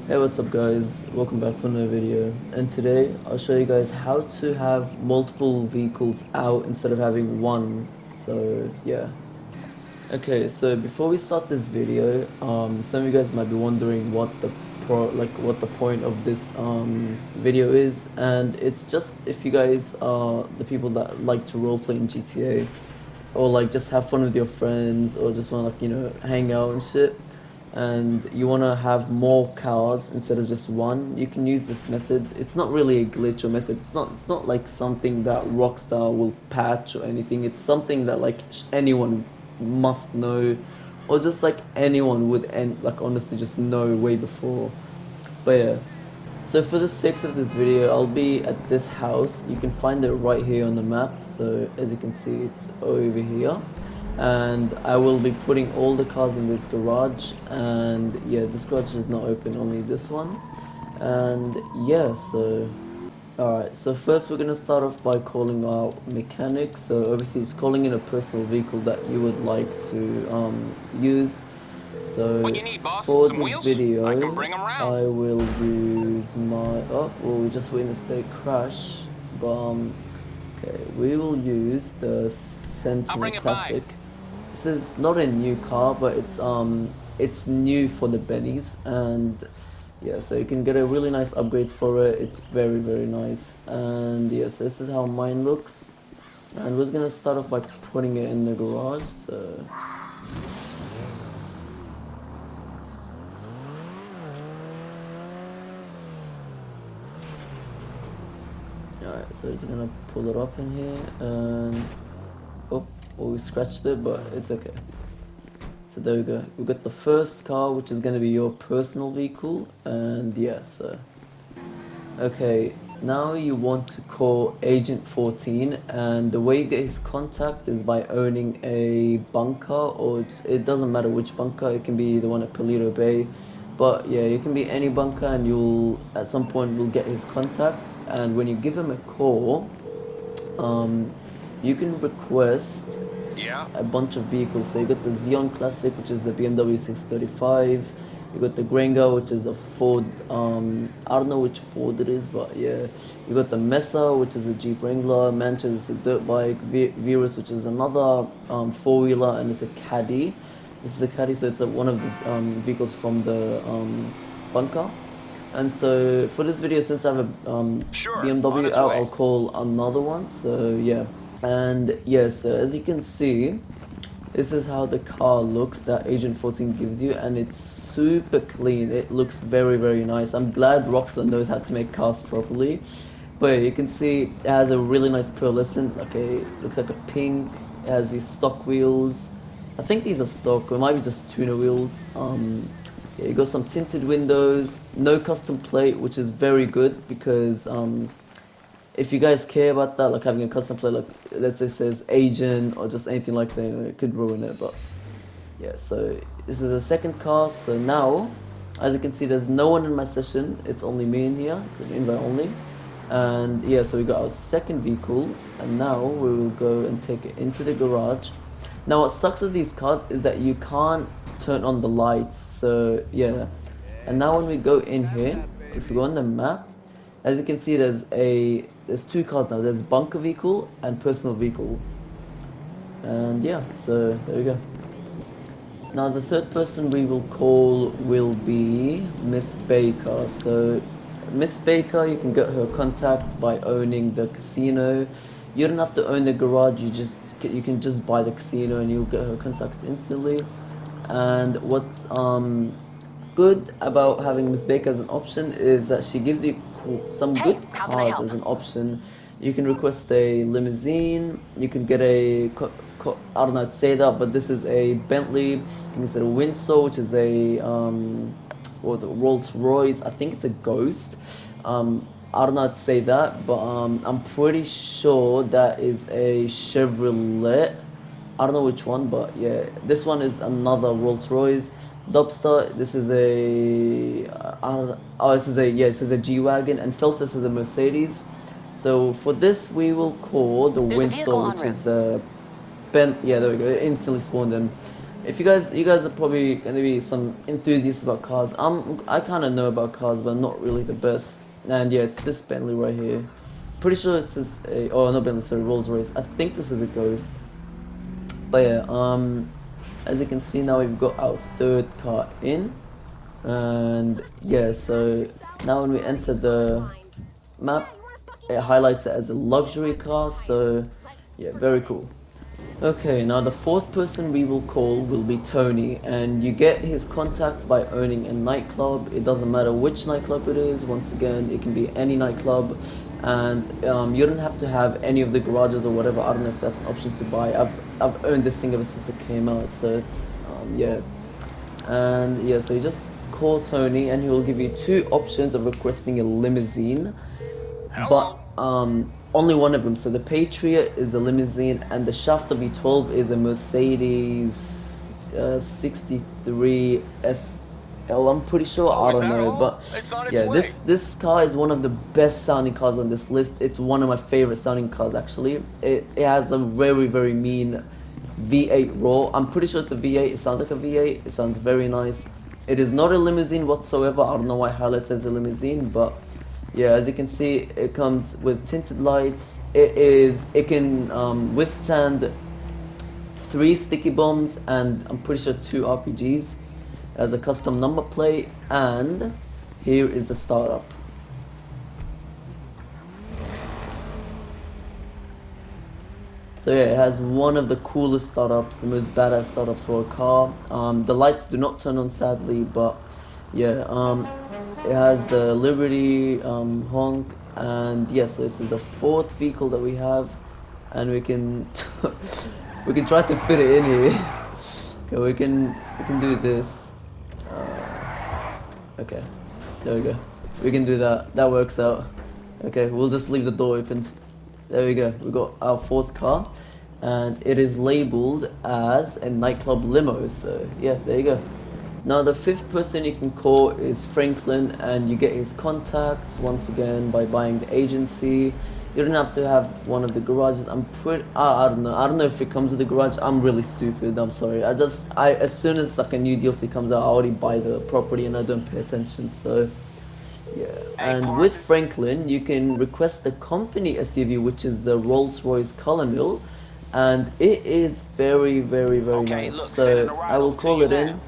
Hey, what's up guys? Welcome back for another video. And today I'll show you guys how to have multiple vehicles out instead of having one. So yeah. Okay, so before we start this video, some of you guys might be wondering what the point of this video is, and it's just if you guys are the people that like to roleplay in GTA, or like just have fun with your friends, or just want to hang out and shit, and you want to have more cars instead of just one, you can use this method. It's not really a glitch or method. It's not like something that Rockstar will patch or anything. It's something that like anyone must know, or just like anyone would like honestly just know way before. But yeah. So for the sake of this video, I'll be at this house. You can find it right here on the map. So as you can see, it's over here. And I will be putting all the cars in this garage. And yeah, this garage is not open, only this one. And yeah, so alright, so first we're gonna start off by calling our mechanic. So obviously it's calling in a personal vehicle that you would like to use. What So you need, boss? for Some this wheels? I can video, bring them round. I will use my, oh, well we just witnessed a crash, but okay, we will use the I'll Sentinel bring it by. Classic. This is not a new car, but it's new for the bennies, and yeah, so you can get a really nice upgrade for it. It's very, very nice. And yes, yeah, so this is how mine looks. And we're just gonna start off by putting it in the garage. So alright, so it's gonna pull it up in here, and oh, well, we scratched it, but it's okay. So there we go. We've got the first car, which is gonna be your personal vehicle, and yeah, so okay. Now you want to call Agent 14, and the way you get his contact is by owning a bunker, or it doesn't matter which bunker. It can be the one at Palito Bay, but yeah, it can be any bunker, and you'll at some point will get his contacts. And when you give him a call, um, you can request Yeah? a bunch of vehicles. So you got the Xeon Classic, which is a BMW 635. You got the Granger, which is a Ford. I don't know which Ford it is, but yeah. You got the Mesa, which is a Jeep Wrangler. Manchester is a dirt bike. Virus, which is another four-wheeler, and it's a Caddy. This is a Caddy, so it's one of the vehicles from the bunker. And so for this video, since I have a Sure. On BMW its out, I'll way. call another one. So yeah, and yes, so as you can see, this is how the car looks that Agent 14 gives you, and it's super clean. It looks very, very nice. I'm glad Rockstar knows how to make cars properly. But yeah, you can see it has a really nice pearlescent. Okay, looks like a pink. It has these stock wheels. I think these are stock, or it might be just tuner wheels. Yeah, you got some tinted windows, no custom plate, which is very good because if you guys care about that, like having a custom plate, like let's say says Asian or just anything like that, it could ruin it. But yeah, so this is a second car. So now, as you can see, there's no one in my session. It's only me in here. It's an invite only. And yeah, so we got our second vehicle, and now we will go and take it into the garage. Now, what sucks with these cars is that you can't turn on the lights. So yeah, and now when we go in here, if we go on the map, as you can see, there's two cars now. There's bunker vehicle and personal vehicle. And yeah, so there we go. Now the third person we will call will be Miss Baker. So Miss Baker, you can get her contact by owning the casino. You don't have to own the garage. You can just buy the casino and you'll get her contact instantly. And what's good about having Miss Baker as an option is that she gives you some Hey, good how can I cars help? as an option. You can request a limousine. You can get a I don't know how to say that, but this is a Bentley. You can get a Windsor, which is a what was it, Rolls Royce. I think it's a Ghost. I don't know how to say that, but I'm pretty sure that is a Chevrolet. I don't know which one, but yeah, this one is another Rolls Royce. Dubstar, this is a, I don't know, oh, this is a G-Wagon, and Felsis is a Mercedes. So for this, we will call the There's a Windsor, vehicle en which route. is the Ben, yeah, there we go, it instantly spawned in. you guys are probably gonna be some enthusiasts about cars. I kind of know about cars, but I'm not really the best. And yeah, it's this Bentley right here. Pretty sure this is a, oh, not Bentley, sorry, Rolls Royce. I think this is a Ghost. But yeah, as you can see now we've got our third car in, and yeah, so now when we enter the map, it highlights it as a luxury car. So yeah, very cool. Okay, now the fourth person we will call will be Tony, and you get his contacts by owning a nightclub. It doesn't matter which nightclub it is. Once again, it can be any nightclub, and you don't have to have any of the garages or whatever. I don't know if that's an option to buy. I've owned this thing ever since it came out, so it's yeah, and yeah, so you just call Tony, and he will give you two options of requesting a limousine, but only one of them. So the Patriot is a limousine, and the Shafter V12 is a Mercedes 63 SL. I'm pretty sure. Oh, I is don't that know, all? but It's on its yeah, way. this car is one of the best sounding cars on this list. It's one of my favorite sounding cars actually. It has a very mean V8 roar. I'm pretty sure it's a V8. It sounds like a V8. It sounds very nice. It is not a limousine whatsoever. I don't know why highlights as a limousine, but yeah, as you can see, it comes with tinted lights. It can withstand 3 sticky bombs, and I'm pretty sure 2 RPGs. As a custom number plate, and here is the startup. So yeah, it has one of the coolest startups, the most badass startups for a car. The lights do not turn on sadly, but yeah, it has the Liberty honk, and yes, this is the fourth vehicle that we have, and we can we can try to fit it in here. Okay, we can do this. Okay, there we go. We can do that. That works out. Okay, we'll just leave the door open. There we go. We got our fourth car, and it is labeled as a nightclub limo. So yeah, there you go. Now the fifth person you can call is Franklin, and you get his contacts once again by buying the agency. You don't have to have one of the garages. I don't know. I don't know if it comes with the garage. I'm really stupid. I'm sorry. As soon as like a new DLC comes out, I already buy the property and I don't pay attention. So yeah, Hey, and with partner. Franklin, you can request the company SUV, which is the Rolls-Royce Colonel, and it is very Okay, nice. look, sending So a I ride will over to call you it now. in.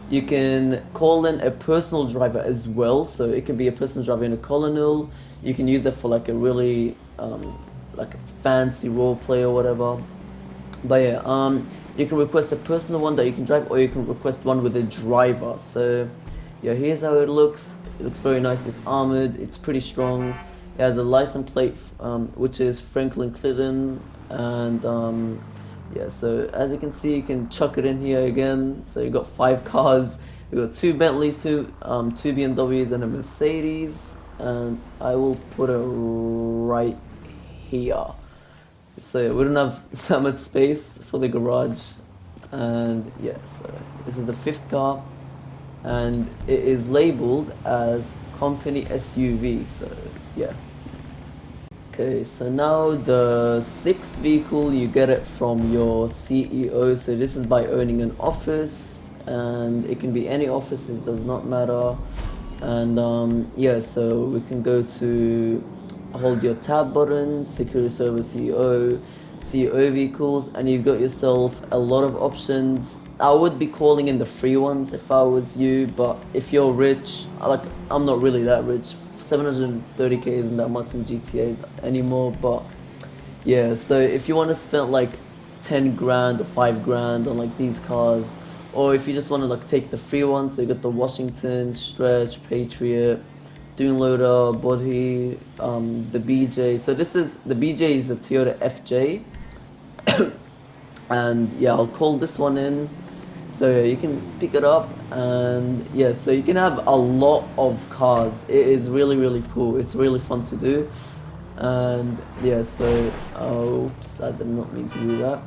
You can call in a personal driver as well, so it can be a personal driver in a Colonel. You can use it for like a really like fancy role play or whatever. But yeah, you can request a personal one that you can drive, or you can request one with a driver. So yeah, here's how it looks. It looks very nice. It's armored. It's pretty strong. It has a license plate, which is Franklin Clinton, and yeah. So as you can see, you can chuck it in here again. So you got 5 cars. You got 2 Bentleys, two BMWs, and a Mercedes. And I will put it right here. So yeah, we don't have that much space for the garage, and yeah, so this is the fifth car, and it is labeled as company SUV. So yeah. Okay, so now the sixth vehicle, you get it from your CEO. So this is by owning an office, and it can be any office, it does not matter. And yeah, so we can go to hold your tab button, security service CEO vehicles, and you've got yourself a lot of options. I would be calling in the free ones if I was you, but if you're rich, I'm not really that rich. 730k isn't that much in GTA anymore, but yeah, so if you want to spend like 10 grand or 5 grand on like these cars, or if you just want to like take the free ones, so you got the Washington, Stretch, Patriot, Dune Loader, Body, the BJ. So this is the BJ is a Toyota FJ, and yeah, I'll call this one in. So yeah, you can pick it up, and yeah, so you can have a lot of cars. It is really cool. It's really fun to do, and yeah, so oops, I did not mean to do that,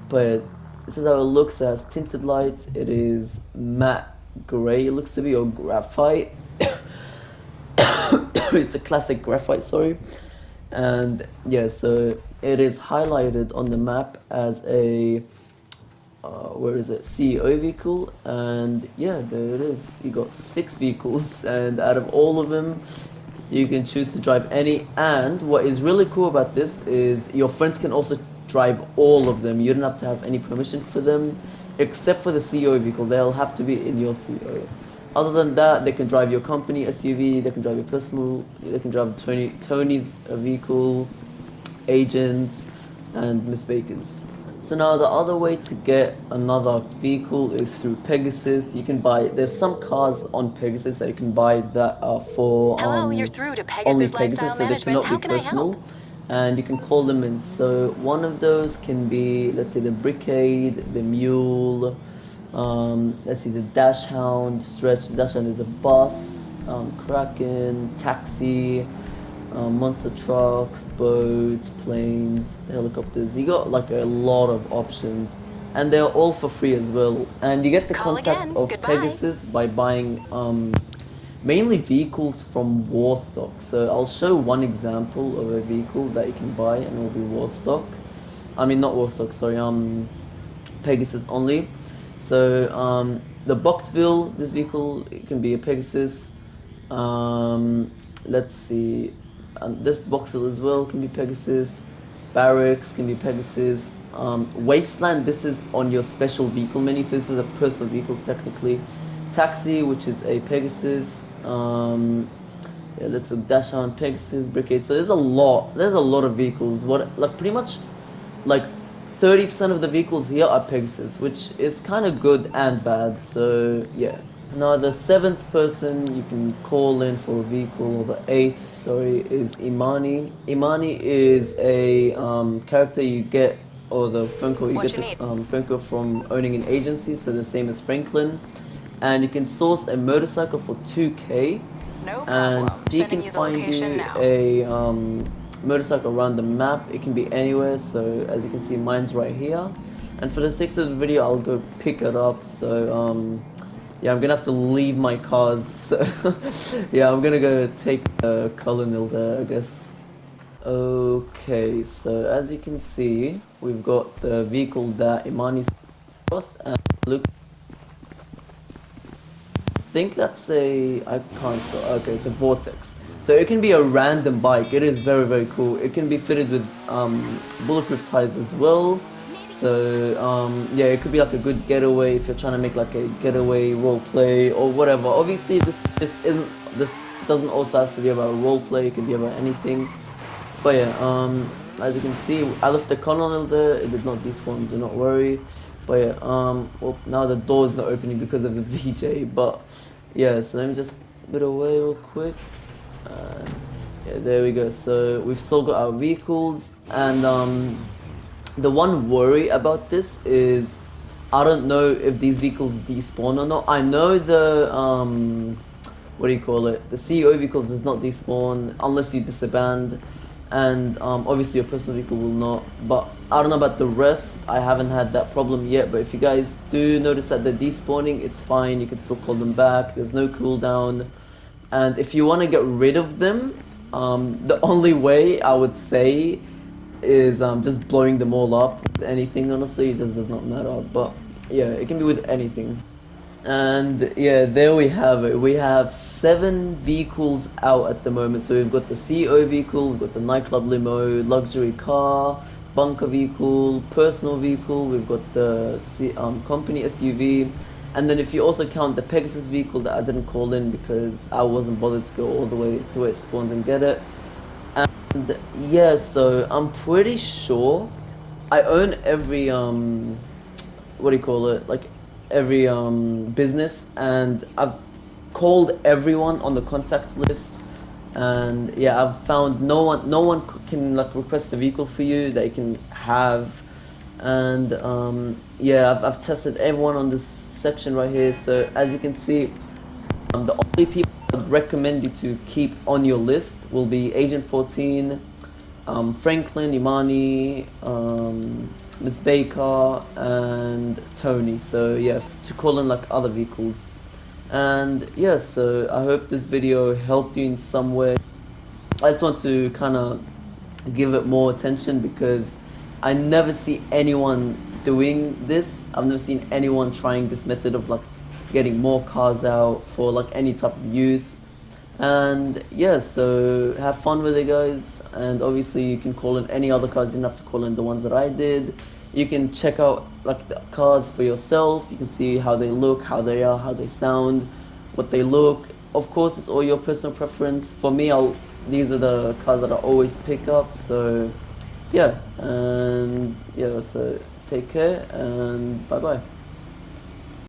but this is how it looks. It has tinted lights. It is matte gray. It looks to be, or graphite. It's a classic graphite, sorry. And yeah, so it is highlighted on the map as a where is it, CEO vehicle, and yeah, there it is. You got 6 vehicles, and out of all of them, you can choose to drive any. And what is really cool about this is your friends can also drive all of them. You don't have to have any permission for them, except for the CEO vehicle. They'll have to be in your CEO. Other than that, they can drive your company SUV. They can drive your personal. They can drive Tony's vehicle, agents, and Miss Baker's. So now the other way to get another vehicle is through Pegasus. You can buy, there's some cars on Pegasus that you can buy that are for Hello, you're through to only Pegasus Pegasus, Lifestyle so they Management. cannot be How can I help? personal. And you can call them in. So one of those can be, let's say, the Brigade, the Mule, let's see, the Dash Hound, Stretch. The Dash Hound is a bus, Kraken, Taxi, monster trucks, boats, planes, helicopters. You got like a lot of options, and they're all for free as well. And you get the Call contact again. of Goodbye. Pegasus by buying mainly vehicles from war stock. So I'll show one example of a vehicle that you can buy, and it will be war stock. I mean, not war stock. Sorry, Pegasus only. So the Boxville, this vehicle, it can be a Pegasus. Um, let's see, this Boxville as well can be Pegasus. Barracks can be Pegasus. Wasteland, this is on your special vehicle menu, so this is a personal vehicle technically. Taxi, which is a Pegasus. Yeah, let's look, Dash on Pegasus, Brigade. So there's a lot of vehicles. What, like pretty much like 30% of the vehicles here are Pegasus, which is kind of good and bad. So yeah. Now the 7th person you can call in for a vehicle, or the 8th, sorry, is Imani. Imani is a character you get, or the phone call you What get you the need? phone call from owning an agency, so the same as Franklin. And you can source a motorcycle for 2k, No and problem. she Sending can you the find location you now. a motorcycle around the map. It can be anywhere, so as you can see, mine's right here. And for the sake of the video, I'll go pick it up. So yeah, I'm gonna have to leave my cars. So yeah, I'm gonna go take the colonel there, I guess. Okay, so as you can see, we've got the vehicle that Imani's across, and look, think that's a, I can't tell. Okay, it's a Vortex. So it can be a random bike. It is very, very cool. It can be fitted with bulletproof tires as well. So yeah, it could be like a good getaway if you're trying to make like a getaway role play or whatever. Obviously, this doesn't also have to be about role play. It can be about anything. But yeah, as you can see, I left the colonel there. It did not despawn. Do not worry. But yeah, well, now the door is not opening because of the VJ. But yeah, so let me just get away real quick. And yeah, there we go. So we've still got our vehicles, and the one worry about this is I don't know if these vehicles despawn or not. I know the what do you call it? The CEO vehicles does not despawn unless you disband, and obviously your personal vehicle will not. But I don't know about the rest. I haven't had that problem yet. But if you guys do notice that they're despawning, it's fine. You can still call them back. There's no cooldown, and if you want to get rid of them, the only way I would say is just blowing them all up with anything. Honestly, it just does not matter. But yeah, it can be with anything. And yeah, there we have it. We have 7 vehicles out at the moment. So we've got the CEO vehicle, we've got the nightclub limo, luxury car, bunker vehicle, personal vehicle, we've got the company SUV. And then if you also count the Pegasus vehicle that I didn't call in because I wasn't bothered to go all the way to where it spawns and get it. And yeah, so I'm pretty sure I own every what do you call it, like every business, and I've called everyone on the contacts list, and yeah, I've found no one can like request a vehicle for you that you can have. And yeah, I've tested everyone on this section right here. So as you can see, the only people I'd recommend you to keep on your list will be Agent 14, Franklin, Imani, Miss Baker, and Tony. So yeah, to call in like other vehicles. And yeah, so I hope this video helped you in some way. I just want to kind of give it more attention because I never see anyone doing this. I've never seen anyone trying this method of like getting more cars out for like any type of use. And yeah, so have fun with it, guys. And obviously, you can call in any other cars. You don't have to call in the ones that I did. You can check out like the cars for yourself. You can see how they look, how they are, how they sound, what they look. Of course, it's all your personal preference. For me, these are the cars that I always pick up. So yeah, and yeah, so take care and bye bye.